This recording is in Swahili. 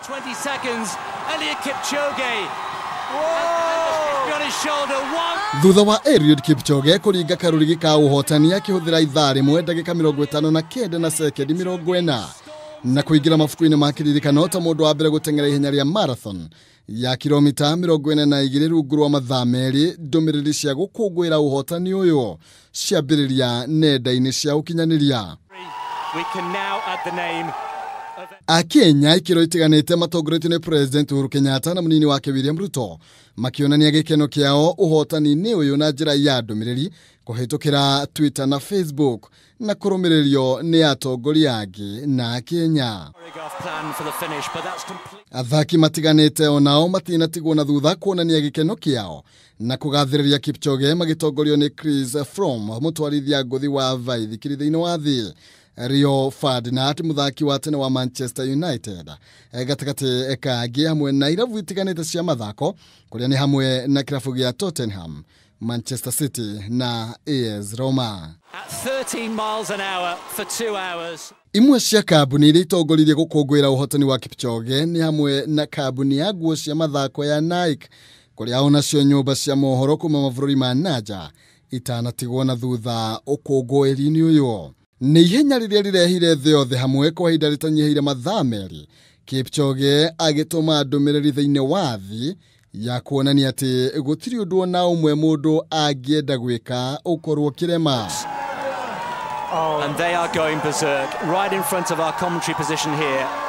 20 seconds. Eliud Kipchoge. Whoa! On his shoulder. One. Thutha wa Eliud Kipchoge kuringa karurigi ka uhotani akihuthira ithaa rimwe ndagika 59 na sekendi 40 na kuingira mafuku-ini ma kiririkano ta mundu wa mbere guteng'era ihenya ria marathon ya kilomita 42 rungu rwa mathaa meri. Ndumiriri cia gukunguira uhotani uyu ciambiriria nenda-ini cia ukinyaniria. We can now add the name Akenya ikiro itiganite matongoretio ni President Uhuru Kenyatta na munini wake William Ruto makionania gikeno kiao uhotani-ini uyu na njira ya ndumiriri kuhitukira Twitter na Facebook na kurumiririo ni atongoria angi na Kenya. Athaki matiganite onao matinatigwo na thutha kuonania gikeno kiao na kugathiriria Kipchoge magitongorio ni Chris Froome mutwarithia nguthi wa vaithi kirithiini wa thi. Rio Ferdinand muthaki wa tene wa Manchester United gatakate kagi hamwe na irabu itiganite cia mathako kuria ni hamwe na kirabu gia Tottenham, Manchester City na AS Roma. At 13 miles an hour for 2 hours. Imwe cia kambuni iria itongoririe gukunguira uhotani wa Kipchoge ni hamwe na kambuni ya nguo cia mathako ya Nike kuria onacio nyumba cia mohoro kuma mabũrũri ma nanja itanatigwo na thutha ũkũngũĩri-inĩ ũyũ. Ni ihenya riria rirehire thĩ yothe hamwe kwa ihinda ritanyihĩire mathaa meri. Kipchoge agitũma ndumiriri thĩinĩ wa thĩ ya kuonania atĩ gũtirĩ ũndũ ona ũmwe mũndũ angĩenda gwĩka ũkorwo kĩrema. And they are going berserk right in front of our commentary position here.